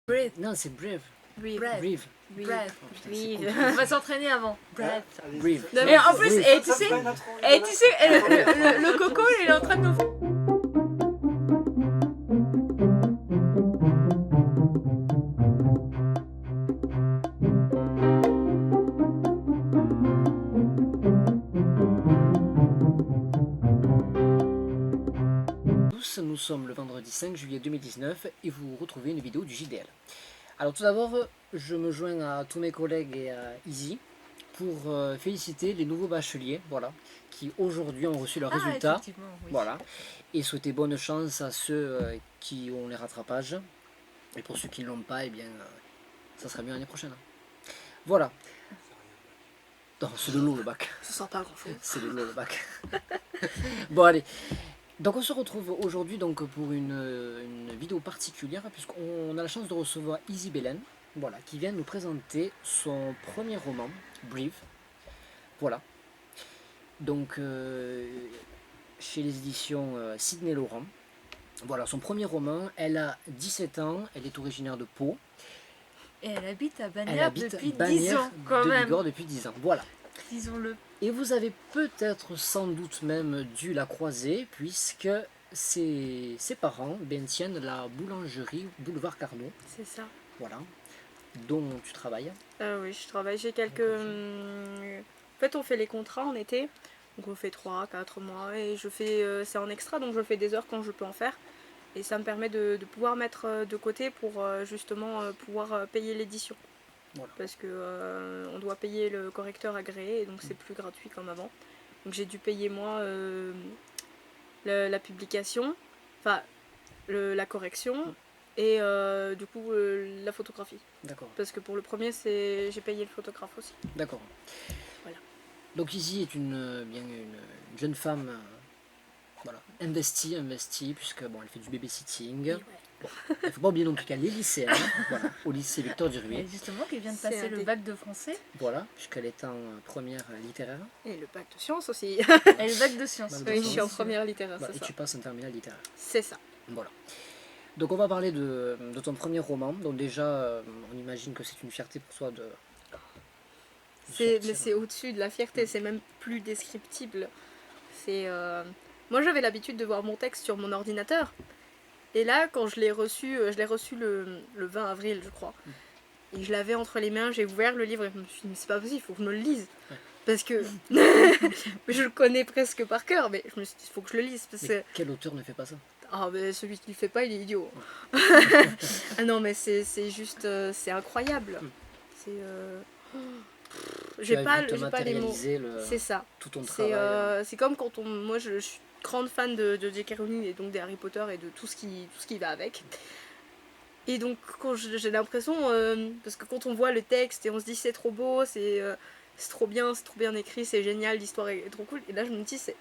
Breathe. Non, c'est brave. Breathe. Breathe. Breath. C'est Breathe. On va s'entraîner avant. Breath. Breathe. Non, mais en plus, Breathe. et tu sais, le coco, il est en train de nous... Nous sommes le vendredi 5 juillet 2019 et vous retrouvez une vidéo du JDL. Alors tout d'abord, je me joins à tous mes collègues et à Izzy pour féliciter les nouveaux bacheliers, voilà, qui aujourd'hui ont reçu leurs résultats, effectivement, oui. voilà, et souhaiter bonne chance à ceux qui ont les rattrapages. Et pour ceux qui ne l'ont pas, eh bien, ça sera mieux l'année prochaine. Voilà. Non, c'est de l'eau le bac. Ça sent pas grand-chose. C'est de l'eau le bac. Bon allez. Donc on se retrouve aujourd'hui donc pour une vidéo particulière puisqu'on a la chance de recevoir Izzy Belen, voilà, qui vient nous présenter son premier roman, Breathe. Voilà. Donc chez les éditions Sidney Laurent. Voilà, son premier roman. Elle a 17 ans, elle est originaire de Pau. Et elle habite à Elle Bagnères habite depuis 10 Bagnères ans, quand de même. Bigorre depuis 10 ans. Voilà. Disons-le. Et vous avez peut-être sans doute même dû la croiser puisque ses parents tiennent la boulangerie Boulevard Carnot, C'est ça. voilà, dont tu travailles. Oui, je travaille. J'ai quelques. En fait, on fait les contrats en été. Donc, on fait 3, 4 mois. Et je fais. C'est en extra, donc je fais des heures quand je peux en faire. Et ça me permet de pouvoir mettre de côté pour justement pouvoir payer l'édition. Voilà. Parce que on doit payer le correcteur agréé. Et donc, c'est plus gratuit comme avant. Donc, j'ai dû payer moi la publication. Enfin, la correction. Et du coup, la photographie. D'accord, Parce que pour le premier, j'ai payé le photographe aussi. d'accord. Voilà. Donc Izzy est une jeune femme voilà, investie, puisque bon, elle fait du babysitting. Bon, il ne faut pas oublier non plus qu'elle est lycéenne, voilà, au lycée Victor Et Duruet. justement, qui vient de C'est passer un le des- bac de français Voilà, puisqu'elle est en première littéraire. Et le bac de sciences aussi. et le bac de sciences. Bac de Oui, je sciences. suis en première littéraire, Voilà, c'est et ça. tu passes en terminale littéraire. C'est ça. Voilà. Donc on va parler de ton premier roman. Donc déjà, on imagine que c'est une fierté pour toi de Mais sortir. c'est au-dessus de la fierté, c'est même plus descriptible. Moi, j'avais l'habitude de voir mon texte sur mon ordinateur. Et là, quand je l'ai reçu le 20 avril, je crois. Et je l'avais entre les mains, j'ai ouvert le livre et je me suis dit, mais c'est pas possible, il faut que je me le lise. Ouais. Parce que je le connais presque par cœur, mais je me suis dit, il faut que je le lise. Parce que Mais quel auteur ne fait pas ça? ah, mais celui qui le fait pas, il est idiot. Ah non, mais c'est juste. C'est incroyable. C'est. Tu as J'ai vu te pas les mots. matérialiser C'est ça. tout ton C'est travail. c'est comme quand on. Moi, je suis grande fan de J.K. Rowling et donc des Harry Potter et de tout ce qui va avec. Et donc, quand j'ai l'impression. Parce que quand on voit le texte et on se dit c'est trop beau, c'est trop bien écrit, c'est génial, l'histoire est trop cool. Et là, je me dis, c'est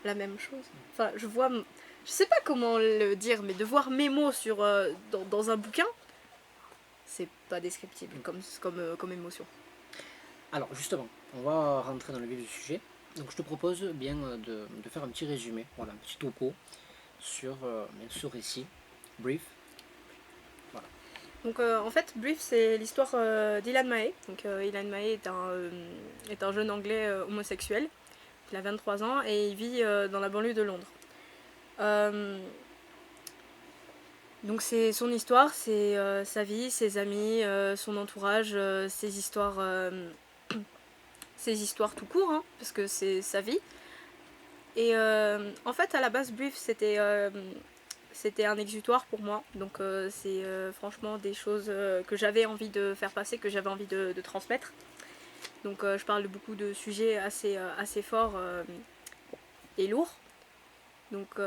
la même chose. Enfin, je vois. Je sais pas comment le dire, mais de voir mes mots sur, dans un bouquin, c'est pas descriptible comme émotion. Alors justement, on va rentrer dans le vif du sujet. Donc je te propose bien de faire un petit résumé, voilà, un petit topo sur ce récit, Brief. Donc en fait, Brief, c'est l'histoire d'Ilan Mae. Donc Ilan Mae est un jeune anglais homosexuel. Il a 23 ans et il vit dans la banlieue de Londres. Donc c'est son histoire, c'est sa vie, ses amis, son entourage, ses histoires tout court, hein, parce que c'est sa vie. Et en fait, à la base, Brief, c'était un exutoire pour moi. Donc c'est franchement des choses que j'avais envie de faire passer, que j'avais envie de transmettre. Donc je parle de beaucoup de sujets assez forts et lourds. Donc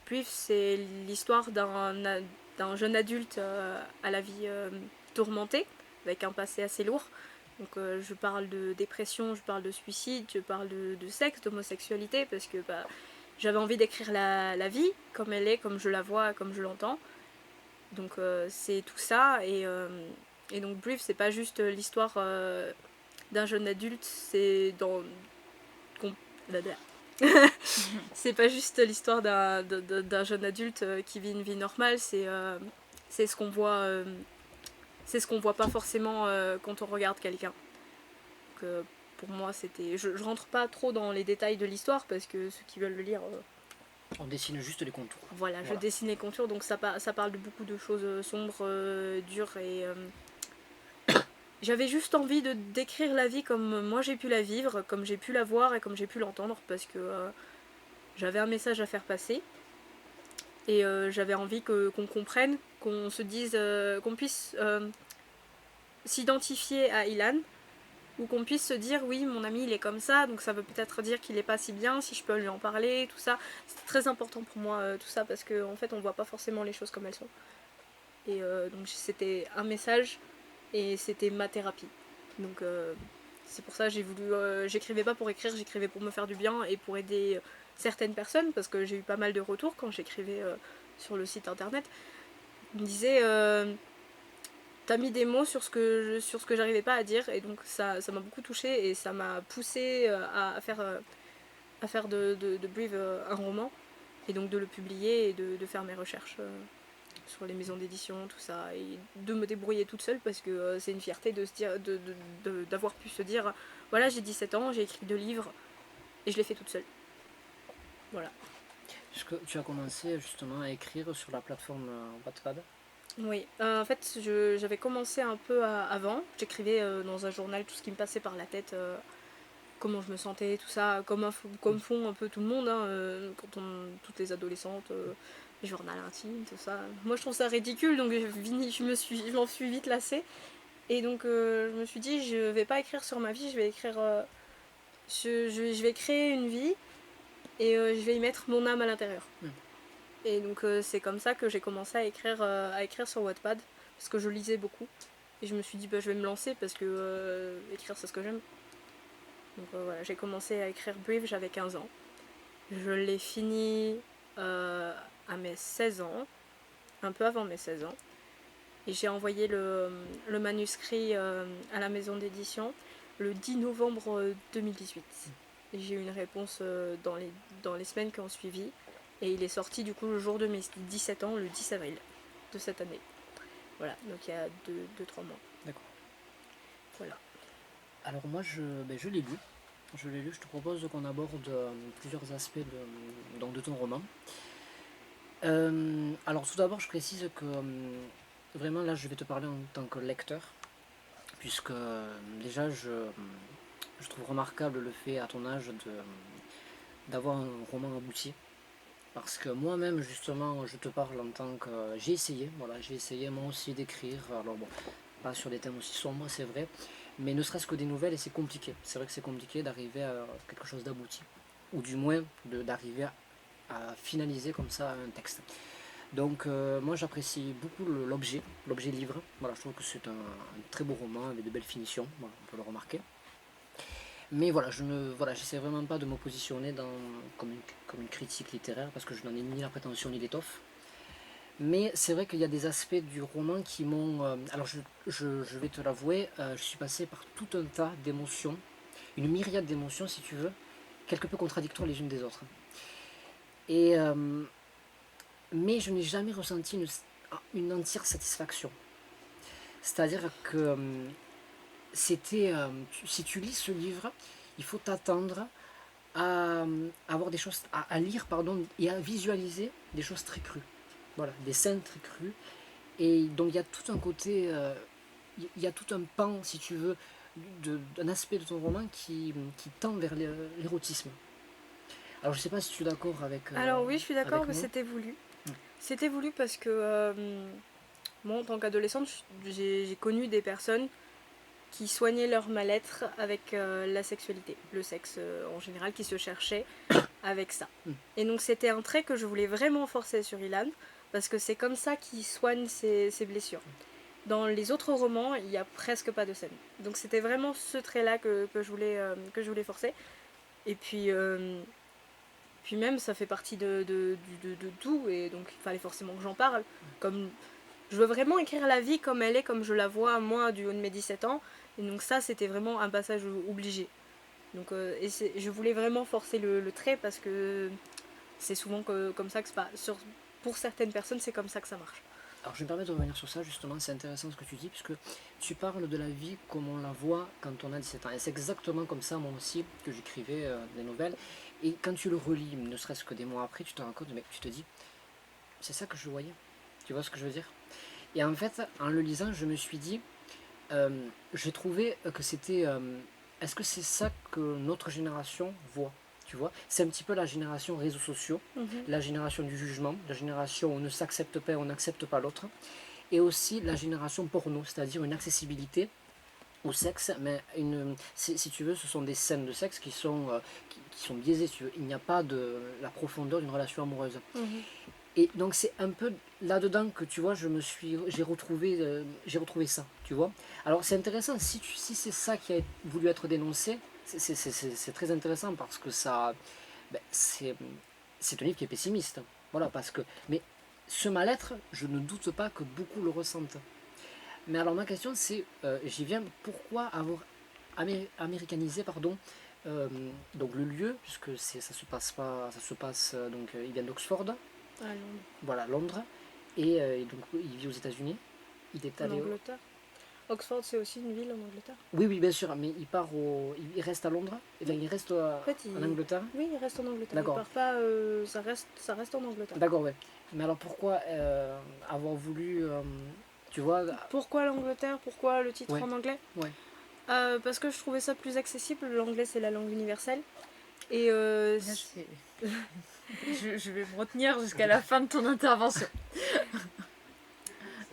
Brief, c'est l'histoire d'un jeune adulte à la vie tourmentée, avec un passé assez lourd. Donc je parle de dépression, je parle de suicide, je parle de sexe, d'homosexualité, parce que j'avais envie d'écrire la vie comme elle est, comme je la vois, comme je l'entends. Donc c'est tout ça, et donc Brief, c'est pas juste l'histoire d'un jeune adulte, c'est c'est pas juste l'histoire d'un jeune adulte qui vit une vie normale, c'est c'est ce qu'on voit, pas forcément quand on regarde quelqu'un. Donc, pour moi, c'était, je rentre pas trop dans les détails de l'histoire parce que ceux qui veulent le lire, On dessine juste les contours. voilà, je Voilà. dessine les contours, donc ça parle de beaucoup de choses sombres, dures et j'avais juste envie de décrire la vie comme moi j'ai pu la vivre, comme j'ai pu la voir et comme j'ai pu l'entendre parce que j'avais un message à faire passer et j'avais envie qu'on comprenne, qu'on se dise, qu'on puisse s'identifier à Ilan ou qu'on puisse se dire oui mon ami il est comme ça donc ça veut peut-être dire qu'il est pas si bien si je peux lui en parler, tout ça. C'était très important pour moi tout ça parce qu'en en fait on voit pas forcément les choses comme elles sont. Et donc c'était un message et c'était ma thérapie. Donc c'est pour ça que j'ai voulu, j'écrivais pas pour écrire, j'écrivais pour me faire du bien et pour aider certaines personnes parce que j'ai eu pas mal de retours quand j'écrivais sur le site internet. Ils me disaient t'as mis des mots sur ce que j'arrivais pas à dire et donc ça m'a beaucoup touchée et ça m'a poussée à faire de Brive un roman et donc de le publier et de faire mes recherches sur les maisons d'édition, tout ça, et de me débrouiller toute seule parce que c'est une fierté de se dire, d'avoir pu se dire voilà j'ai 17 ans, j'ai écrit 2 livres et je l'ai fait toute seule. Voilà. Est-ce que tu as commencé justement à écrire sur la plateforme Wattpad? Oui, en fait j'avais commencé un peu avant, j'écrivais dans un journal tout ce qui me passait par la tête, comment je me sentais, tout ça, comme font un peu tout le monde, hein, toutes les adolescentes, les journaux intimes, tout ça. Moi je trouve ça ridicule donc je m'en suis vite lassée. Et donc je me suis dit je vais pas écrire sur ma vie, je vais écrire, je vais créer une vie et je vais y mettre mon âme à l'intérieur. Et donc c'est comme ça que j'ai commencé à écrire sur Wattpad parce que je lisais beaucoup et je me suis dit bah, je vais me lancer parce que écrire c'est ce que j'aime. Donc voilà, j'ai commencé à écrire Brief, j'avais 15 ans. Je l'ai fini à mes 16 ans, un peu avant mes 16 ans. Et j'ai envoyé le manuscrit à la maison d'édition le 10 novembre 2018. Et j'ai eu une réponse dans les semaines qui ont suivi. Et il est sorti du coup le jour de mes 17 ans, le 10 avril de cette année. Voilà, donc il y a 2-3 mois. D'accord. Voilà. Alors moi je l'ai lu. Je l'ai lu, je te propose qu'on aborde plusieurs aspects de ton roman. Alors tout d'abord je précise que vraiment là je vais te parler en tant que lecteur, puisque déjà je trouve remarquable le fait à ton âge d'avoir un roman abouti. Parce que moi-même justement je te parle en tant que... j'ai essayé moi aussi d'écrire, alors bon, pas sur des thèmes aussi sombres c'est vrai, mais ne serait-ce que des nouvelles et c'est compliqué. C'est vrai que c'est compliqué d'arriver à quelque chose d'abouti, ou du moins d'arriver à finaliser comme ça un texte. Donc moi j'apprécie beaucoup l'objet livre. Voilà, je trouve que c'est un très beau roman avec de belles finitions, voilà, on peut le remarquer. Mais voilà, j'essaie vraiment pas de me positionner comme une critique littéraire parce que je n'en ai ni la prétention ni l'étoffe. Mais c'est vrai qu'il y a des aspects du roman qui m'ont... alors je vais te l'avouer, je suis passé par tout un tas d'émotions, une myriade d'émotions si tu veux, quelque peu contradictoires les unes des autres. Et, mais je n'ai jamais ressenti une entière satisfaction. C'est-à-dire que c'était... si tu lis ce livre, il faut t'attendre à avoir des choses... à lire, pardon, et à visualiser des choses très crues. Voilà, des scènes très crues. Et donc il y a tout un côté... il y a tout un pan, si tu veux, d'un aspect de ton roman qui tend vers l'érotisme. Alors je sais pas si tu es d'accord avec... Alors oui, je suis d'accord, avec mais moi. c'était voulu. C'était voulu parce que moi, en tant qu'adolescente, j'ai connu des personnes qui soignaient leur mal-être avec la sexualité, le sexe en général, qui se cherchaient avec ça. Et donc c'était un trait que je voulais vraiment forcer sur Ilan, parce que c'est comme ça qu'il soigne ses blessures. Dans les autres romans, il n'y a presque pas de scène. Donc c'était vraiment ce trait-là que je voulais forcer. Et puis même, ça fait partie de tout, et donc il fallait forcément que j'en parle. Comme je veux vraiment écrire la vie comme elle est, comme je la vois moi du haut de mes 17 ans. Et donc ça, c'était vraiment un passage obligé. Donc, je voulais vraiment forcer le trait parce que c'est souvent comme ça que c'est pas... pour certaines personnes, c'est comme ça que ça marche. Alors je me permets de revenir sur ça justement, c'est intéressant ce que tu dis, puisque tu parles de la vie comme on la voit quand on a 17 ans. Et c'est exactement comme ça moi aussi que j'écrivais des nouvelles. Et quand tu le relis, ne serait-ce que des mois après, tu te rends compte, mais tu te dis, c'est ça que je voyais. Tu vois ce que je veux dire? Et en fait, en le lisant, je me suis dit, j'ai trouvé que c'était... est-ce que c'est ça que notre génération voit? Tu vois, c'est un petit peu la génération réseaux sociaux, la génération du jugement, la génération où on ne s'accepte pas et on n'accepte pas l'autre, et aussi la génération porno, c'est-à-dire une accessibilité au sexe, mais si tu veux, ce sont des scènes de sexe qui sont biaisées, si tu veux. Il n'y a pas de la profondeur d'une relation amoureuse. Et donc c'est un peu là-dedans que tu vois, j'ai retrouvé ça, tu vois. Alors c'est intéressant, si c'est ça qui a voulu être dénoncé, c'est très intéressant parce que ça, ben, c'est un livre qui est pessimiste. Voilà, parce que, mais ce mal-être, je ne doute pas que beaucoup le ressentent. Mais alors ma question c'est, j'y viens, pourquoi avoir américanisé, pardon, donc le lieu, puisque ça se passe pas, ça se passe donc il vient d'Oxford. À Londres. Voilà, Londres. Et donc, il vit aux États-Unis. Il est En allé. Angleterre. Oxford, c'est aussi une ville en Angleterre. Oui, oui, bien sûr, mais il reste à Londres. Enfin, il reste En fait, en Angleterre. Oui, il reste en Angleterre. D'accord. Il part pas, ça reste en Angleterre. D'accord, ouais. Mais alors pourquoi avoir voulu, tu vois, Pourquoi l'Angleterre? Pourquoi le titre Ouais. en anglais? Ouais. Parce que je trouvais ça plus accessible. L'anglais, c'est la langue universelle. Et Là, je vais me retenir jusqu'à la fin de ton intervention.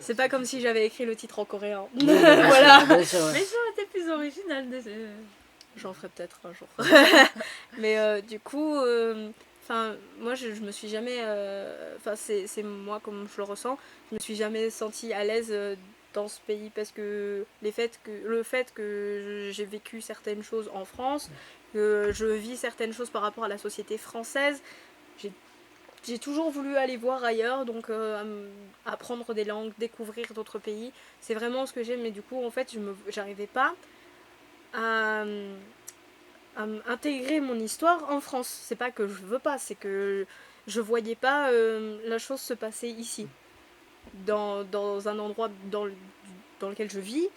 c'est pas comme si j'avais écrit le titre en coréen. Oui, bien Voilà. sûr, bien sûr, ouais. Mais ça aurait été plus original. J'en ferai peut-être un jour. Mais du coup, moi je me suis jamais. C'est moi comme je le ressens. Je me suis jamais sentie à l'aise dans ce pays parce que le fait que j'ai vécu certaines choses en France, que je vis certaines choses par rapport à la société française, j'ai toujours voulu aller voir ailleurs, donc apprendre des langues, découvrir d'autres pays. C'est vraiment ce que j'aime, mais du coup, en fait, j'arrivais pas à intégrer mon histoire en France. C'est pas que je veux pas, c'est que je voyais pas la chose se passer ici. Dans un endroit dans lequel je vis,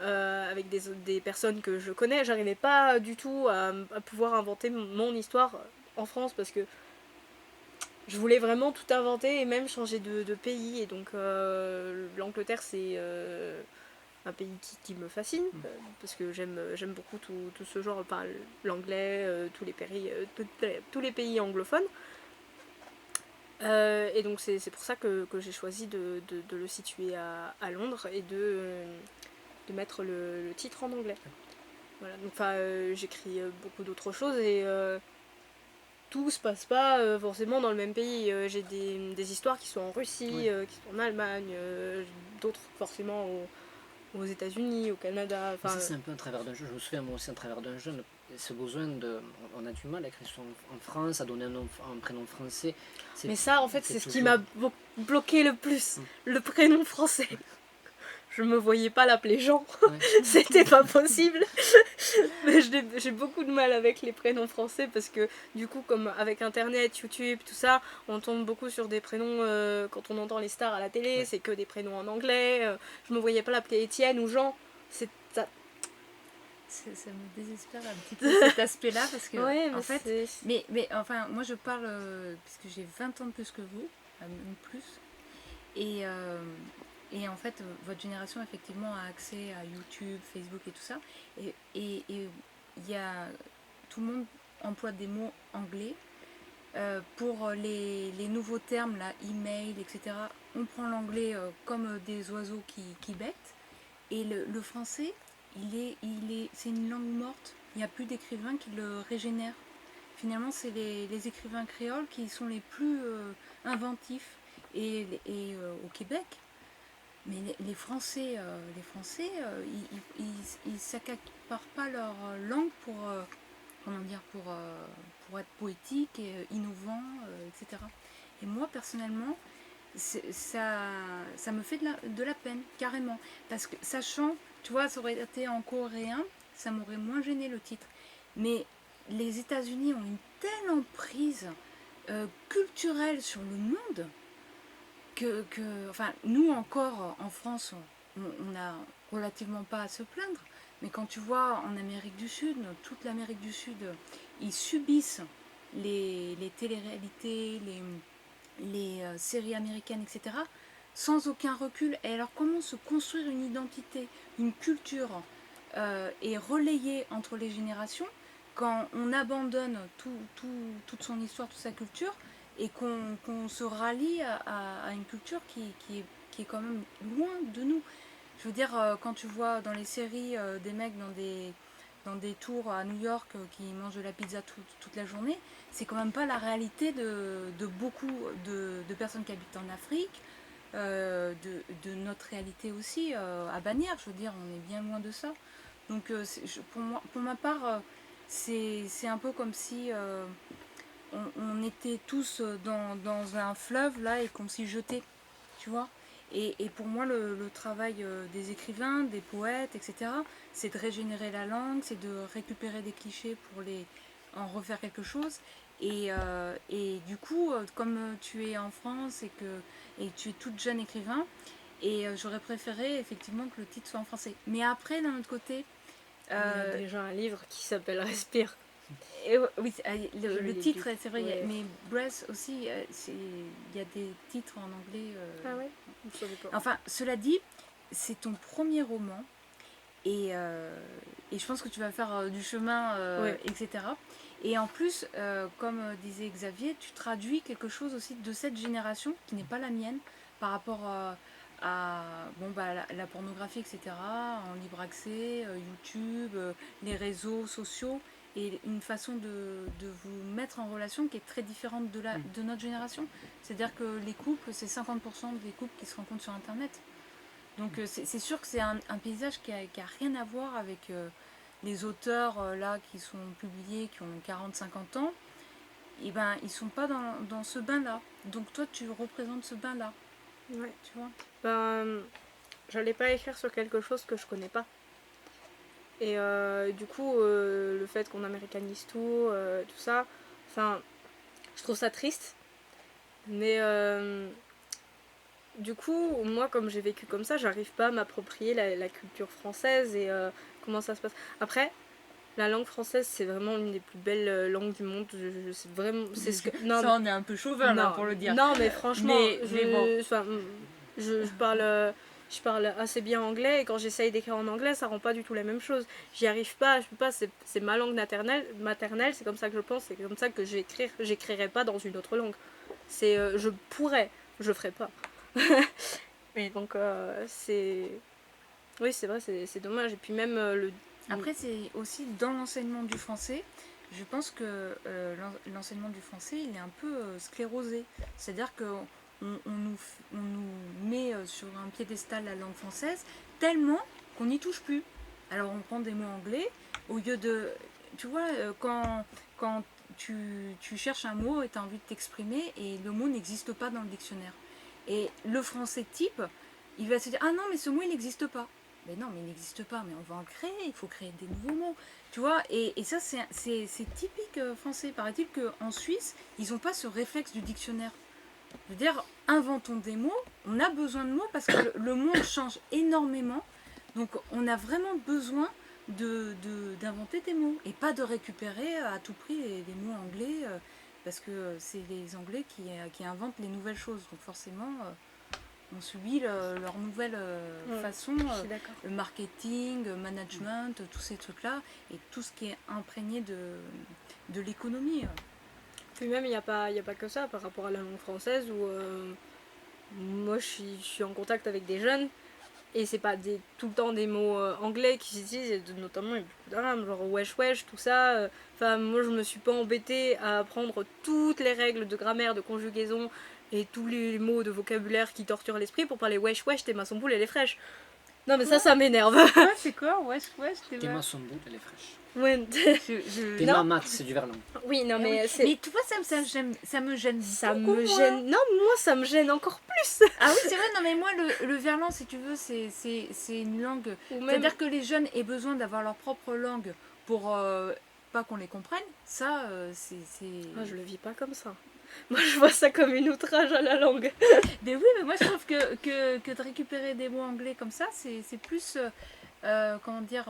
avec des personnes que je connais, j'arrivais pas du tout à pouvoir inventer mon histoire en France parce que je voulais vraiment tout inventer et même changer de pays. Et donc l'Angleterre, c'est un pays qui me fascine parce que j'aime beaucoup tout ce genre, l'anglais, tous les pays anglophones. Et donc c'est pour ça que j'ai choisi de le situer à Londres et de mettre le titre en anglais. Voilà, donc j'écris beaucoup d'autres choses et tout se passe pas forcément dans le même pays. J'ai des histoires qui sont en Russie, qui sont en Allemagne, d'autres forcément aux États-Unis, au Canada. Ça, c'est un peu un travers d'un jeu. Je me souviens, moi aussi, un travers d'un jeune. Ce besoin de. On a du mal à écrire en France, à donner un prénom français. Mais ça, en fait, c'est ce qui toujours... m'a bloqué le plus. Le prénom français. Je me voyais pas l'appeler Jean. Ouais. C'était pas possible. Mais j'ai beaucoup de mal avec les prénoms français parce que, du coup, comme avec Internet, YouTube, tout ça, on tombe beaucoup sur des prénoms. Quand on entend les stars à la télé, c'est que des prénoms en anglais. Je me voyais pas l'appeler Étienne ou Jean. Ça me désespère un petit peu cet aspect-là parce que Ouais, en fait, mais enfin moi je parle puisque j'ai 20 ans de plus que vous, même plus, et en fait votre génération effectivement a accès à YouTube, Facebook et tout ça, et il y a tout le monde emploie des mots anglais pour les nouveaux termes là, email, etc. On prend l'anglais comme des oiseaux qui becquent, et le français c'est une langue morte. Il n'y a plus d'écrivains qui le régénèrent. Finalement, c'est les écrivains créoles qui sont les plus inventifs. Et au Québec, mais les Français, ils s'accaparent pas leur langue pour être poétique, et innovant, etc. Et moi, personnellement, ça me fait de la peine, carrément. Parce que, sachant, tu vois, ça aurait été en coréen, ça m'aurait moins gêné le titre. Mais les États-Unis ont une telle emprise culturelle sur le monde enfin, nous encore en France, on a relativement pas à se plaindre, mais quand tu vois en Amérique du Sud, toute l'Amérique du Sud, ils subissent les téléréalités, les séries américaines, etc., sans aucun recul. Et alors, comment se construire une identité, une culture et relayer entre les générations quand on abandonne toute son histoire, toute sa culture et qu'on se rallie à une culture qui est quand même loin de nous. Je veux dire, quand tu vois dans les séries des mecs dans des tours à New York qui mangent de la pizza toute la journée, c'est quand même pas la réalité de beaucoup de personnes qui habitent en Afrique, de notre réalité aussi à Bagnères. Je veux dire, on est bien loin de ça. Donc pour ma part, c'est un peu comme si on était tous dans un fleuve là et qu'on s'y jetait, tu vois. Et pour moi, le travail des écrivains, des poètes, etc., c'est de régénérer la langue, c'est de récupérer des clichés pour en refaire quelque chose. Et du coup, comme tu es en France et tu es toute jeune écrivain, et j'aurais préféré effectivement que le titre soit en français. Mais après, d'un autre côté, Il y a déjà un livre qui s'appelle Respire. oui, le titre, c'est vrai, ouais. mais Breath aussi, il y a des titres en anglais. Ah ouais, je ne savais pas. Enfin, cela dit, c'est ton premier roman et je pense que tu vas faire du chemin, Ouais. etc. Et en plus, comme disait Xavier, tu traduis quelque chose aussi de cette génération qui n'est pas la mienne par rapport à bon, bah, la pornographie, etc., en libre accès, YouTube, les réseaux sociaux, et une façon de vous mettre en relation qui est très différente de notre génération. C'est-à-dire que les couples, c'est 50% des couples qui se rencontrent sur Internet. Donc c'est sûr que c'est un paysage qui a rien à voir avec les auteurs là qui sont publiés, qui ont 40-50 ans. Et ben ils sont pas dans ce bain-là. Donc toi tu représentes ce bain-là. Ouais. Tu vois. Ben, j'allais pas écrire sur quelque chose que je connais pas. Et du coup, le fait qu'on américanise tout ça, enfin, je trouve ça triste. Mais du coup, moi, comme j'ai vécu comme ça, j'arrive pas à m'approprier la culture française et comment ça se passe. Après, la langue française, c'est vraiment une des plus belles langues du monde. C'est vraiment, c'est ce que. Non, ça on est un peu chauvin là pour le dire. Non, mais franchement, mais bon. enfin, je parle assez bien anglais et quand j'essaye d'écrire en anglais, ça rend pas du tout la même chose. J'y arrive pas, je peux pas. C'est ma langue maternelle, c'est comme ça que je pense, c'est comme ça que j'écrirai pas dans une autre langue. C'est, je pourrais, je ferai pas. Mais donc c'est, oui, c'est vrai, c'est dommage. Et puis même Après, c'est aussi dans l'enseignement du français, je pense que l'enseignement du français, il est un peu sclérosé. C'est-à-dire qu'on on nous met sur un piédestal la langue française tellement qu'on n'y touche plus. Alors on prend des mots anglais, au lieu de... Tu vois, quand tu cherches un mot et tu as envie de t'exprimer et le mot n'existe pas dans le dictionnaire. Et le français type, il va se dire, ah non, mais ce mot, il n'existe pas. Mais non, mais il n'existe pas, mais on va en créer, il faut créer des nouveaux mots. Tu vois, et ça, c'est typique français. Paraît-il qu'en Suisse, ils n'ont pas ce réflexe du dictionnaire. Je veux dire, inventons des mots, on a besoin de mots parce que le monde change énormément. Donc, on a vraiment besoin d'inventer des mots et pas de récupérer à tout prix les mots anglais parce que c'est les Anglais qui inventent les nouvelles choses. Donc, forcément. On subit leur nouvelle façon, le marketing, management, tous ces trucs-là, et tout ce qui est imprégné de l'économie. Puis même, il n'y a pas que ça par rapport à la langue française où moi je suis en contact avec des jeunes et c'est pas tout le temps des mots anglais qui s'utilisent, notamment il y a beaucoup d'arabes, genre wesh wesh, tout ça. Enfin, moi je me suis pas embêtée à apprendre toutes les règles de grammaire, de conjugaison et tous les mots de vocabulaire qui torturent l'esprit pour parler wesh wesh, t'es maçon boule, elle est fraîche. Non mais ça m'énerve. C'est quoi wesh wesh, t'es maçon boule, elle est fraîche. Ouais. T'es mamat, c'est du verlan. Oui, non mais oui. c'est... Mais tu vois, ça me gêne ça beaucoup, me gêne. Non, moi ça me gêne encore plus. Ah oui, c'est vrai, non mais moi le verlan, si tu veux, c'est une langue... C'est-à-dire que les jeunes aient besoin d'avoir leur propre langue pour pas qu'on les comprenne, ça c'est... Ah, je le vis pas comme ça. Moi, je vois ça comme une outrage à la langue. Mais oui, mais moi je trouve que de récupérer des mots anglais comme ça, c'est plus, comment dire,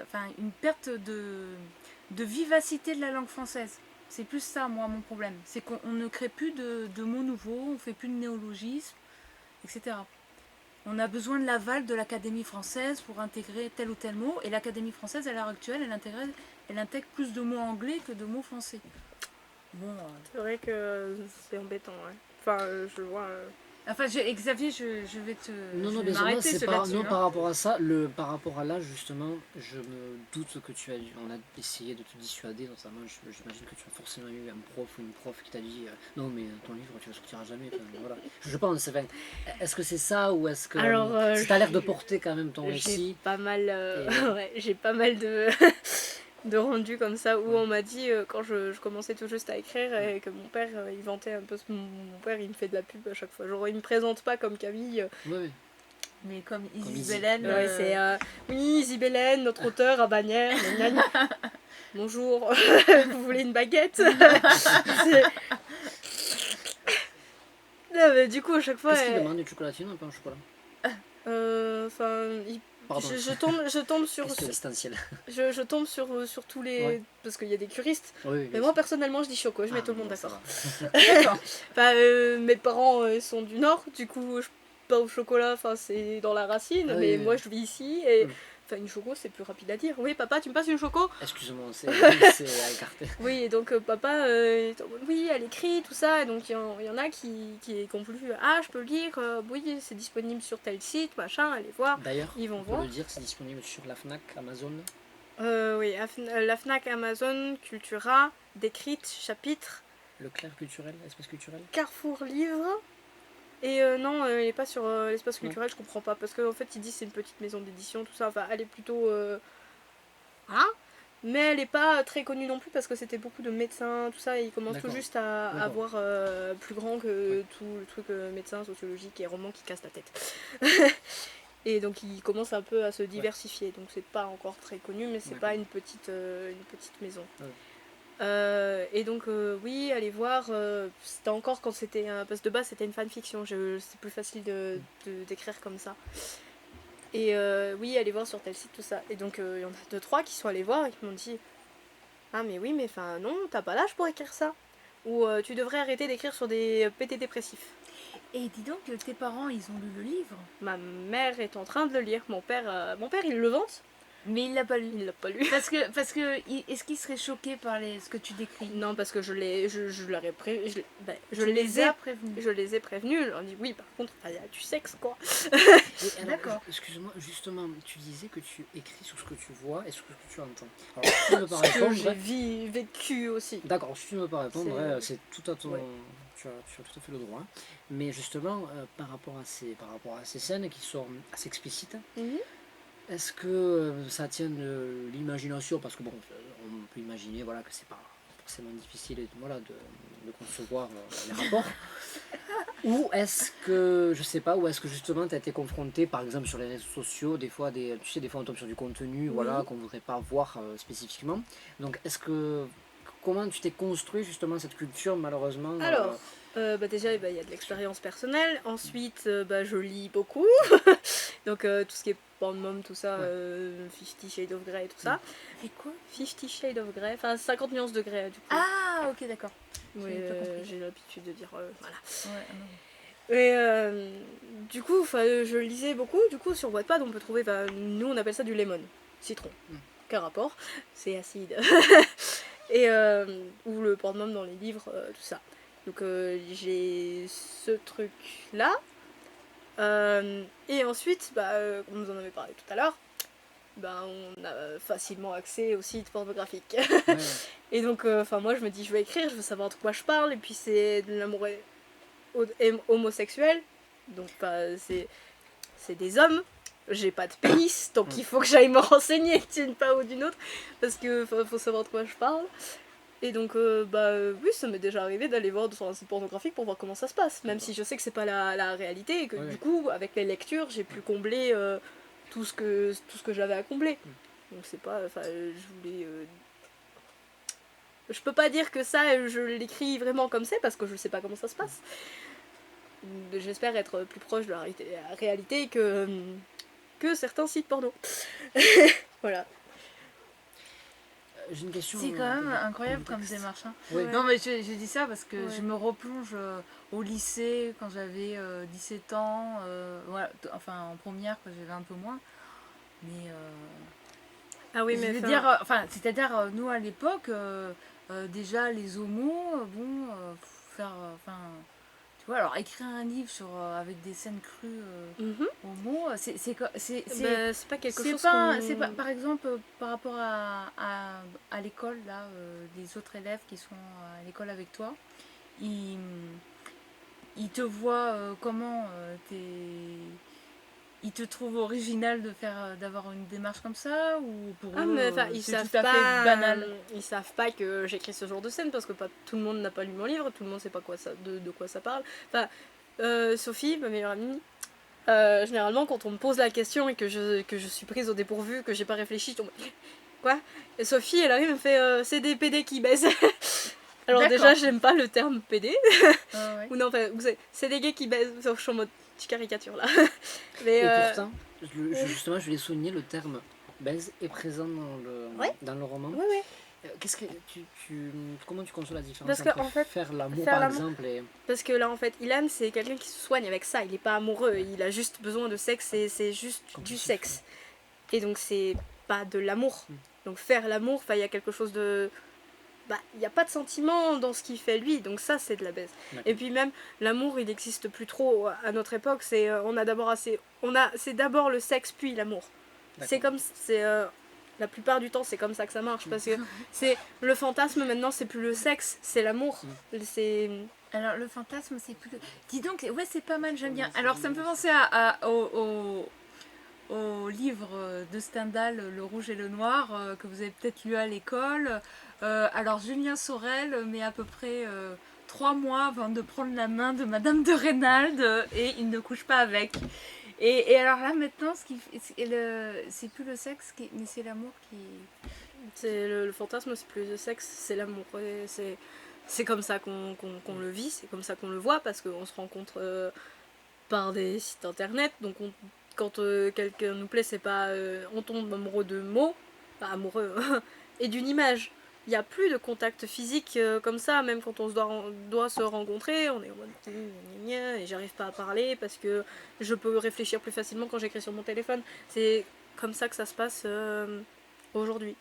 enfin, une perte de vivacité de la langue française. C'est plus ça, moi, mon problème. C'est qu'on ne crée plus de mots nouveaux, on fait plus de néologismes, etc. On a besoin de l'aval de l'Académie française pour intégrer tel ou tel mot. Et l'Académie française, à l'heure actuelle, elle intègre plus de mots anglais que de mots français. Bon. C'est vrai que c'est embêtant, ouais. Enfin, je le vois. Enfin, Xavier, je vais te. Non, je non, vais bien sûr, moi, m'arrêter c'est sur par, là-dessus, non, hein. par rapport à ça, par rapport à là, justement, je me doute que tu as on a essayé de te dissuader, notamment, j'imagine que tu as forcément eu un prof ou une prof qui t'a dit non, mais ton livre, tu le sortiras jamais, enfin, voilà. Je pense, enfin, est-ce que c'est ça, ou est-ce que Alors, t'as l'air de porter quand même ton j'ai récit pas mal, et- ouais, j'ai pas mal de, de rendus comme ça où Ouais. on m'a dit quand je commençais tout juste à écrire et que mon père il vantait un peu mon père il me fait de la pub à chaque fois, genre il me présente pas comme Camille. Ouais, ouais. Mais comme Comme Isis Izzy. Belen. Ouais, c'est oui, Isabelle, notre auteur à Bagnères, gna gna gna. Bonjour, vous voulez une baguette? Non, mais du coup à chaque fois Qu'est-ce qu'il demande, du chocolatine ou pas un chocolat? enfin Pardon, je tombe sur question existentielle. je tombe sur tous les Ouais. parce qu'il y a des curistes. Oui, oui, Mais bien moi sûr. personnellement je dis choco, je mets Ah, tout le monde bon, ça d'accord. va. D'accord. Enfin, mes parents sont du nord, du coup je pas au chocolat, enfin c'est dans la racine, Ah mais oui, moi je vis ici et Mm. enfin une choco c'est plus rapide à dire. Oui papa tu me passes une choco? Excuse-moi, c'est à écarter. Oui et donc papa est en mode, oui elle écrit tout ça et donc il y en a qui ont voulu ah je peux le lire, oui c'est disponible sur tel site machin allez voir. D'ailleurs, Ils vont on peut voir. le dire, c'est disponible sur la Fnac, Amazon. Oui la Fnac, Amazon, Cultura, Décrite, Chapitre, Leclerc culturel, espace culturel. Carrefour Livre. Et non, il n'est pas sur l'espace Non. culturel, je comprends pas. Parce qu'en fait, il dit c'est une petite maison d'édition, tout ça. Enfin, elle est plutôt. Voilà. Mais elle n'est pas très connue non plus parce que c'était beaucoup de médecins, tout ça. Et ils commencent tout D'accord. juste à D'accord. avoir plus grand que Ouais. tout le truc médecin, sociologique et roman qui casse la tête. Et donc, ils commencent un peu à se diversifier. Donc, c'est pas encore très connu, mais c'est D'accord. pas une petite maison. Ouais. Et donc oui, allez voir, c'était encore quand c'était parce que de base c'était une fanfiction, c'est plus facile d'écrire comme ça. Et oui, allez voir sur tel site, tout ça. Et donc il y en a 2-3 qui sont allés voir et qui m'ont dit ah mais oui mais enfin non, t'as pas l'âge pour écrire ça. Ou tu devrais arrêter d'écrire sur des PT dépressifs. Et dis donc, tes parents, ils ont lu le livre. Ma mère est en train de le lire, mon père il le vante, Mais il l'a pas lu. il l'a pas lu. Parce que est-ce qu'il serait choqué par ce que tu décris? Non parce que je leur ai je Tu les ai as prévenus. Je les ai prévenus, je leur ai dit oui, par contre, il y a du sexe quoi. Et alors, D'accord. excuse-moi, justement, tu disais que tu écris sur ce que tu vois et sur ce que tu entends. Alors, si tu ne veux pas Ce que répondre. j'ai vécu aussi. D'accord, si tu ne veux pas répondre, C'est- c'est tout à ton. Ouais. Tu as tout à fait le droit. Mais justement, par rapport à ces scènes qui sont assez explicites, Mhm. est-ce que ça tient de l'imagination? Parce que bon, on peut imaginer voilà, que c'est pas forcément difficile voilà, de concevoir les rapports. Ou est-ce que, je sais pas, ou est-ce que justement tu as été confronté, par exemple sur les réseaux sociaux, des fois, tu sais, des fois on tombe sur du contenu voilà, qu'on voudrait pas voir spécifiquement. Donc comment tu t'es construit justement cette culture malheureusement Alors, déjà, il y a de l'expérience personnelle. Ensuite, je lis beaucoup. Donc, tout ce qui est Pornmom, tout ça, Ouais. 50 Shades of Grey, tout ça. Et quoi? 50 Shades of Grey, enfin 50 nuances de Grey, du coup. Ah, ok, d'accord. Oui, j'ai pas compris. j'ai l'habitude de dire, voilà. Ouais, non. Et du coup, je lisais beaucoup. Du coup, sur Wattpad, on peut trouver, nous on appelle ça du lemon, citron. Quel rapport? C'est acide. Et ou le pornum dans les livres, tout ça. Donc j'ai ce truc là. Et ensuite, comme vous en avez parlé tout à l'heure, on a facilement accès aux sites pornographiques. Ouais. Et donc, moi je me dis, je vais écrire, je veux savoir de quoi je parle, et puis c'est de l'amour homosexuel. Donc, c'est des hommes. J'ai pas de pénis, donc il faut que j'aille me renseigner d'une part ou d'une autre, parce que faut savoir de quoi je parle. Et donc, oui, ça m'est déjà arrivé d'aller voir sur un site pornographique pour voir comment ça se passe, même si je sais que c'est pas la réalité, et que Ouais. du coup, avec les lectures, j'ai pu combler tout ce que j'avais à combler. Donc c'est pas, je voulais je peux pas dire que ça, je l'écris vraiment comme c'est, parce que je sais pas comment ça se passe. J'espère être plus proche de la réalité que certains sites porno. Voilà. J'ai une question. C'est quand même incroyable comme contexte. démarche. Hein. Oui. Ouais. Non, mais je dis ça parce que Ouais. je me replonge au lycée quand j'avais 17 ans, voilà, enfin en première quand j'avais un peu moins. Mais Ah oui, je mais veux enfin, dire, c'est-à-dire nous à l'époque, déjà les homos, bon, faire, tu vois, alors écrire un livre avec des scènes crues homo, c'est c'est pas quelque chose c'est pas, par exemple, par rapport à l'école, là, les autres élèves qui sont à l'école avec toi, ils, ils te voient comment ils te trouvent original d'avoir une démarche comme ça, ou pour Ah, eux mais enfin, ils c'est savent tout à pas, fait banal. ils savent pas que j'écris ce genre de scène parce que pas tout le monde n'a pas lu mon livre, tout le monde sait pas de quoi ça parle. Enfin, Sophie, ma meilleure amie, généralement quand on me pose la question et que je suis prise au dépourvu, que j'ai pas réfléchi, je tombe. Quoi? Et Sophie, elle arrive et me fait c'est des PD qui baissent. Alors D'accord. déjà, j'aime pas le terme PD. Ouais. Ou non, enfin, c'est des gays qui baissent. Je suis en mode petite caricature là. Mais, Et pourtant, justement, je voulais souligner le terme baise est présent dans le roman. Ouais, ouais. Qu'est-ce que comment tu conçois la différence Parce que, entre en fait, faire l'amour faire par l'amour- exemple et Parce que là, en fait, Ilan, c'est quelqu'un qui se soigne avec ça. Il est pas amoureux. Il a juste besoin de sexe et c'est juste du Compulsif, sexe. Et donc, c'est pas de l'amour. Mm. Donc, faire l'amour, il y a quelque chose de. Bah, il n'y a pas de sentiment dans ce qu'il fait lui. Donc, ça, c'est de la baise. D'accord. Et puis, même, l'amour, il n'existe plus trop à notre époque. C'est c'est d'abord le sexe, puis l'amour. C'est D'accord. comme. La plupart du temps, c'est comme ça que ça marche. Parce que c'est le fantasme maintenant, c'est plus le sexe, c'est l'amour. C'est. Alors le fantasme, c'est plus. Dis donc, ouais, c'est pas mal, j'aime bien. Alors ça me fait penser au livre de Stendhal, Le Rouge et le Noir, que vous avez peut-être lu à l'école. Alors Julien Sorel met à peu près 3 mois avant de prendre la main de Madame de Rênal et il ne couche pas avec. Et alors là maintenant, c'est plus le sexe, mais c'est l'amour qui. C'est le fantasme, c'est plus le sexe, c'est l'amour. Et c'est comme ça qu'on le vit, c'est comme ça qu'on le voit, parce qu'on se rencontre par des sites internet. Donc quand quelqu'un nous plaît, c'est pas on tombe amoureux de mots, pas amoureux, et d'une image. Il n'y a plus de contact physique comme ça, même quand on doit se rencontrer, on est en mode gna, gna, gna, et j'arrive pas à parler parce que je peux réfléchir plus facilement quand j'écris sur mon téléphone. C'est comme ça que ça se passe aujourd'hui.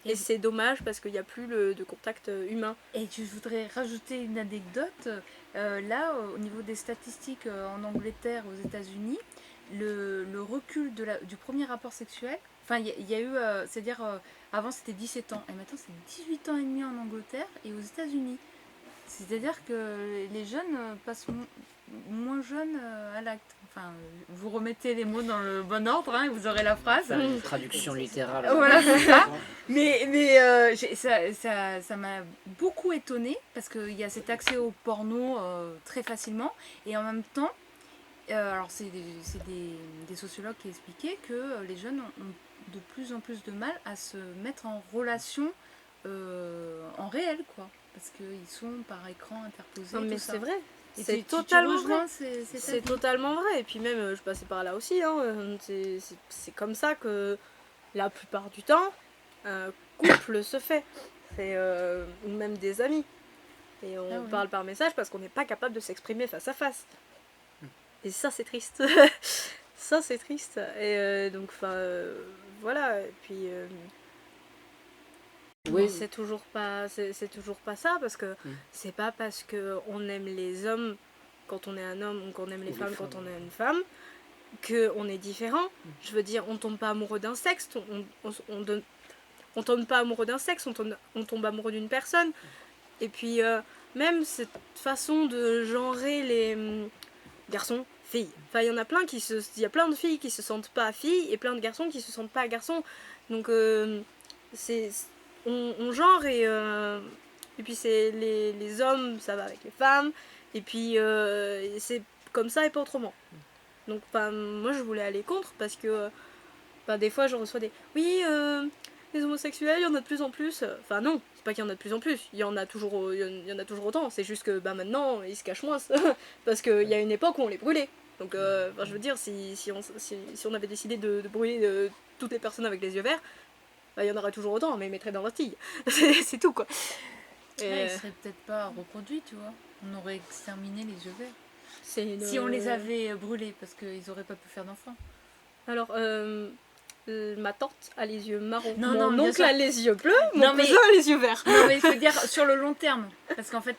Et c'est dommage parce qu'il n'y a plus de contact humain. Et je voudrais rajouter une anecdote. Là, au niveau des statistiques en Angleterre, aux États-Unis, le recul du premier rapport sexuel, enfin, il y a eu, c'est-à-dire, avant c'était 17 ans, et maintenant c'est 18 ans et demi en Angleterre et aux États-Unis. C'est-à-dire que les jeunes passent moins jeunes à l'acte. Enfin, vous remettez les mots dans le bon ordre et vous aurez la phrase. faire une traduction littérale. Voilà, c'est ça. Mais ça m'a beaucoup étonnée parce qu'il y a cet accès au porno très facilement. Et en même temps, alors c'est des sociologues qui expliquaient que les jeunes ont de plus en plus de mal à se mettre en relation en réel, quoi. Parce qu'ils sont par écran interposés. Non, mais tout ça. c'est vrai. Et C'est tu totalement rejoins vrai. cet C'est avis. totalement vrai. Et puis même, je passais par là aussi. Hein. C'est comme ça que la plupart du temps, un couple se fait. Ou même des amis. Et on Ah ouais. parle par message parce qu'on n'est pas capable de s'exprimer face à face. Et ça, c'est triste. Ça, c'est triste. Et donc, voilà. Et puis... Oui. mais c'est toujours pas ça parce que c'est pas parce que on aime les hommes quand on est un homme ou qu'on aime les femmes quand on est une femme que on est différent. Je veux dire, on tombe pas amoureux d'un sexe, on tombe pas amoureux d'un sexe, on tombe amoureux d'une personne. Et puis même cette façon de genrer les garçons, filles. Enfin, il y en a plein il y a plein de filles qui se sentent pas filles et plein de garçons qui se sentent pas garçons. Donc on genre et puis c'est les hommes, ça va avec les femmes. Et puis c'est comme ça et pas autrement. Donc moi je voulais aller contre parce que des fois je reçois des oui les homosexuels il y en a de plus en plus. Enfin non, C'est pas qu'il y en a de plus en plus, il y en a toujours, il y en a toujours autant. C'est juste que maintenant, ils se cachent moins. Parce qu'il y a une époque où on les brûlait. Donc, je veux dire, si on avait décidé de brûler toutes les personnes avec les yeux verts, il y en aurait toujours autant, mais ils mettraient dans l'Astille. C'est tout, quoi. Ouais, ils seraient peut-être pas reproduits, tu vois. On aurait exterminé les yeux verts. Si Si on les avait brûlés, parce qu'ils n'auraient pas pu faire d'enfants. Alors, ma tante a les yeux marrons, Non, mon oncle a les yeux bleus, Non, mon mais- cousin a les yeux verts. Non, mais il faut dire sur le long terme. Parce qu'en fait,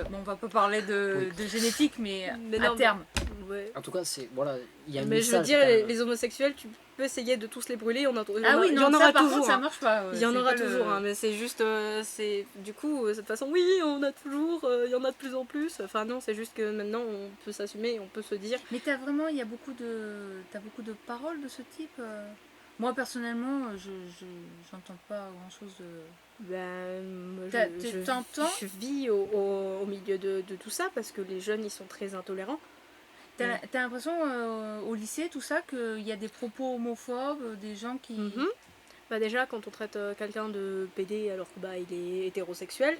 bon, on va pas parler de génétique, mais, Mais à non, terme. Ouais. En tout cas, c'est voilà, il y a un Mais je veux message dire, quand même. les homosexuels, tu peux essayer de tous les brûler, il y en Ah oui, il y non, en ça aura par toujours. contre, ça Hein. marche pas. Il y en c'est aura pas toujours, le- hein, mais c'est juste, c'est du coup, de toute façon, oui, on a toujours, il y en a de plus en plus. Enfin non, c'est juste que maintenant, on peut s'assumer, on peut se dire. Mais t'as vraiment t'as beaucoup de paroles de ce type. Moi personnellement, j'entends pas grand chose de. Ben, moi, T'entends je vis au milieu de tout ça parce que les jeunes, ils sont très intolérants. T'as l'impression au lycée, tout ça, qu'il y a des propos homophobes, des gens qui. Mhm. Bah déjà, quand on traite quelqu'un de PD alors que il est hétérosexuel,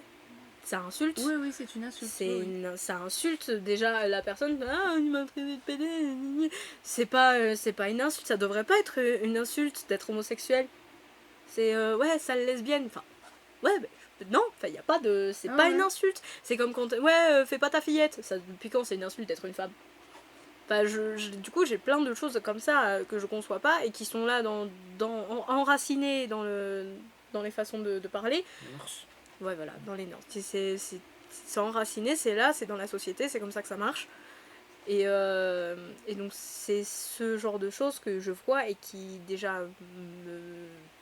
ça insulte. Oui, oui, c'est une insulte. oui. Ça insulte déjà la personne. Ah, il m'a traité de PD. C'est pas une insulte. Ça devrait pas être une insulte d'être homosexuel. C'est ouais, sale lesbienne. Enfin, ouais, non. Enfin, y a pas de. C'est pas une insulte. C'est comme quand ouais, fais pas ta fillette. Ça, depuis quand c'est une insulte d'être une femme? Enfin, du coup, j'ai plein de choses comme ça que je conçois pas et qui sont là enracinées dans les façons de parler. Ouais, voilà, dans les normes. C'est enraciné, c'est là, c'est dans la société, c'est comme ça que ça marche. Et donc, c'est ce genre de choses que je vois et qui, déjà,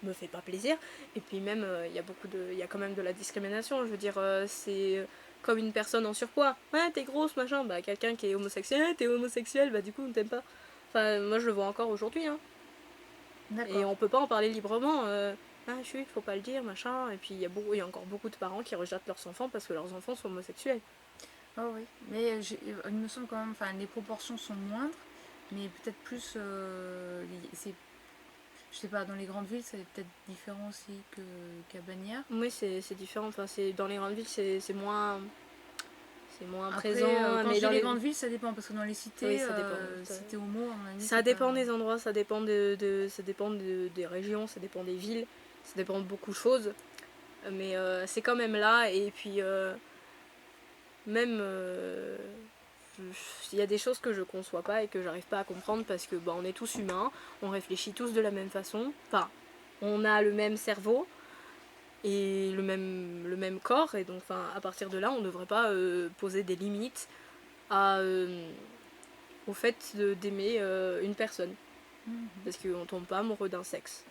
me fait pas plaisir. Et puis, même, il y a quand même de la discrimination. Je veux dire, c'est comme une personne en surpoids. Ouais, t'es grosse, machin. Bah, quelqu'un qui est homosexuel, t'es homosexuel, bah, du coup, on t'aime pas. Enfin, moi, je le vois encore aujourd'hui, hein. D'accord. Et on peut pas en parler librement. Ah, faut pas le dire, machin. Et puis il y a encore beaucoup de parents qui rejettent leurs enfants parce que leurs enfants sont homosexuels. Oh oui, mais il me semble quand même, enfin, les proportions sont moindres, mais peut-être plus, je sais pas, dans les grandes villes, c'est peut-être différent aussi qu'à Bagnères. Oui, c'est différent. Enfin, dans les grandes villes, c'est moins Après, présent. quand Mais je dis dans les grandes villes, ça dépend, parce que dans les cités, Oui, ça dépend. si t'es homo, à mon avis, Ça c'est dépend pas- des endroits, ça dépend ça dépend des régions, ça dépend des villes, ça dépend de beaucoup de choses. Mais c'est quand même là. Et puis même il y a des choses que je conçois pas et que j'arrive pas à comprendre parce que on est tous humains, on réfléchit tous de la même façon. Enfin, on a le même cerveau et le même corps, et donc à partir de là, on devrait pas poser des limites au fait d'aimer une personne. Mhm. Parce qu'on tombe pas amoureux d'un sexe.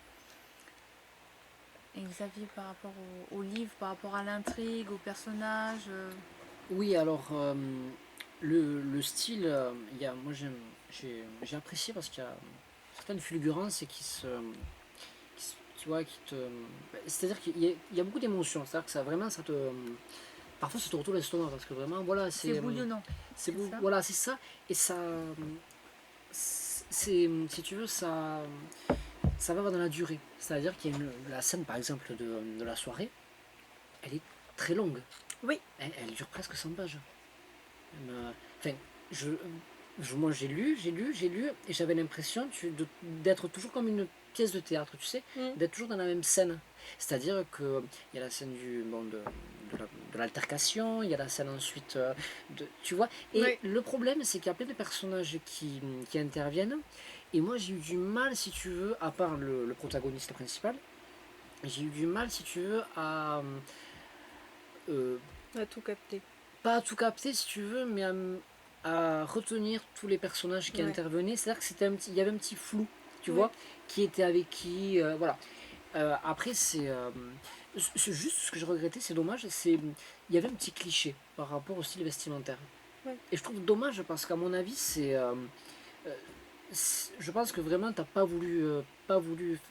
Et Xavier, par rapport au livre, par rapport à l'intrigue, au personnage, Oui, alors le style, moi j'ai apprécié parce qu'il y a certaines fulgurances et tu vois, c'est-à-dire qu'il y a beaucoup d'émotions, c'est-à-dire que ça vraiment, parfois ça te retourne l'estomac parce que vraiment, voilà, c'est bouillonnant. c'est c'est ça voilà, c'est ça, et ça, si tu veux, ça va dans la durée, c'est-à-dire qu'il y a la scène par exemple de la soirée, elle est très longue. Oui. Elle dure presque 100 pages. Enfin, moi j'ai lu, et j'avais l'impression d'être toujours comme une pièce de théâtre, tu sais, d'être toujours dans la même scène. C'est-à-dire qu'il y a la scène de l'altercation, il y a la scène ensuite, tu vois. Et Oui. le problème, c'est qu'il y a plein de personnages qui interviennent. Et moi j'ai eu du mal, si tu veux, à part le protagoniste principal, j'ai eu du mal, si tu veux, à tout capter. pas à tout capter si tu veux, mais à retenir tous les personnages qui Ouais. intervenaient. C'est-à-dire que il y avait un petit flou, tu Ouais. vois, qui était avec qui, voilà. Après, c'est juste ce que je regrettais, c'est dommage, il y avait un petit cliché par rapport au style vestimentaire. Ouais. Et je trouve dommage parce qu'à mon avis, je pense que vraiment t'as pas voulu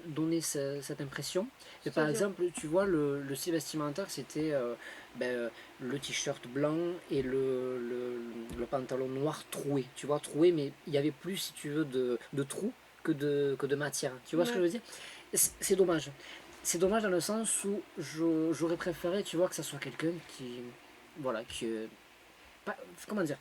donner cette impression. Mais par C'est-à-dire exemple, tu vois, le style vestimentaire, c'était le t-shirt blanc et le pantalon noir troué. Tu vois, troué, mais il y avait plus, si tu veux, de trous que de matière. Tu vois ce que je veux dire? C'est dommage. c'est dommage dans le sens où j'aurais préféré, tu vois, que ça soit quelqu'un qui, voilà, comment dire,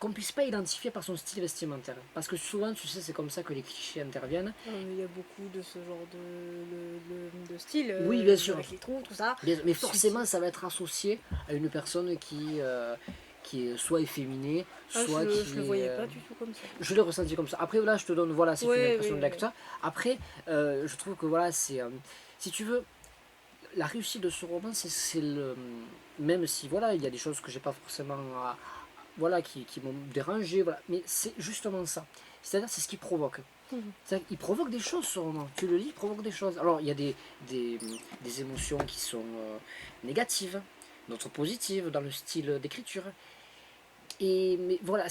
qu'on puisse pas identifier par son style vestimentaire. Parce que souvent, tu sais, c'est comme ça que les clichés interviennent. Il y a beaucoup de ce genre de style. Oui, bien sûr. Avec les trous, tout ça. Mais forcément, ça va être associé à une personne qui est soit efféminée, soit qui je le voyais pas du tout comme ça. Je l'ai ressenti comme ça. Après, là, je te donne, voilà, c'est une impression de oui. lecteur. Après, je trouve que, voilà, c'est... si tu veux, la réussite de ce roman, c'est le... Même si, voilà, il y a des choses que j'ai pas forcément... voilà, qui m'ont dérangé, voilà. Mais c'est justement ça. C'est-à-dire, c'est ce qu'il provoque. Il provoque des choses, ce roman. Tu le lis, il provoque des choses. Alors, il y a des émotions qui sont négatives, d'autres positives dans le style d'écriture. Mais voilà,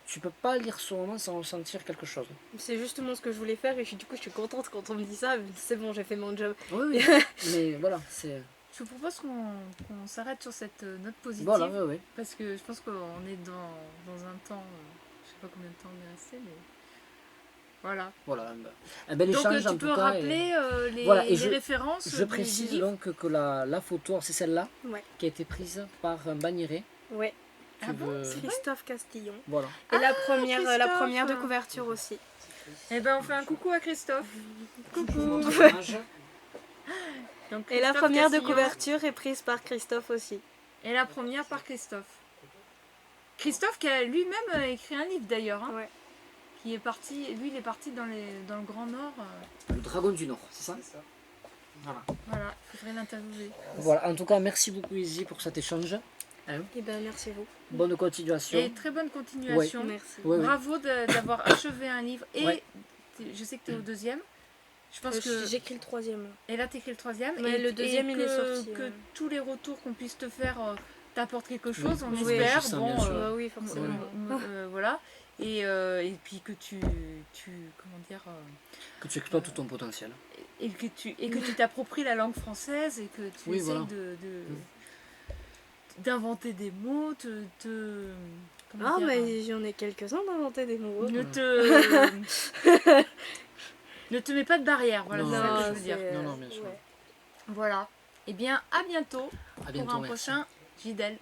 tu peux pas lire ce roman sans ressentir quelque chose. C'est justement ce que je voulais faire et du coup je suis contente quand on me dit ça. C'est bon, j'ai fait mon job. Oui, mais voilà, c'est... Je vous propose qu'on s'arrête sur cette note positive. Voilà, oui. Parce que je pense qu'on est dans un temps, je sais pas combien de temps on est resté, mais voilà. Voilà, un bel échange donc en tu tout peux cas. rappeler les références. Je précise donc que la photo, c'est celle-là, ouais. qui a été prise par Bagnéret. Ouais. C'est Christophe Castillon. Voilà. Et la première de Christophe. couverture aussi. Eh ben on fait un coucou à Christophe. Coucou. Donc, Et la Christophe première de Castillon. couverture est prise par Christophe aussi. Et la première par Christophe. Christophe qui a lui-même écrit un livre d'ailleurs. Hein, Ouais. qui est parti, lui il est parti dans le Grand Nord. Le Dragon du Nord, c'est ça? Voilà. Voilà, il faudrait l'interviewer. Voilà, en tout cas, merci beaucoup Izzy pour cet échange. Et ben merci à vous. Bonne continuation. Et très bonne continuation. Merci. Ouais, ouais. Bravo d'avoir achevé un livre. Et Ouais. je sais que tu es au deuxième. Je pense que... J'écris le troisième. Et là tu écris le troisième. Ouais, et le deuxième, il est sorti, Que tous les retours qu'on puisse te faire t'apportent quelque chose, on Oui, espère. je sens, Bon, bien sûr. Oui, forcément. voilà. Et puis que tu comment dire Que tu exploites tout ton potentiel. et que tu t'appropries la langue française et que tu essayes voilà. d'inventer des mots, comment Ah, dire, mais j'en ai quelques-uns d'inventer des mots. ne te mets pas de barrière, voilà, Non, c'est ça que je veux dire. Non, bien sûr. Ouais. Voilà. Eh bien, à bientôt À bientôt, pour un merci. prochain JDL.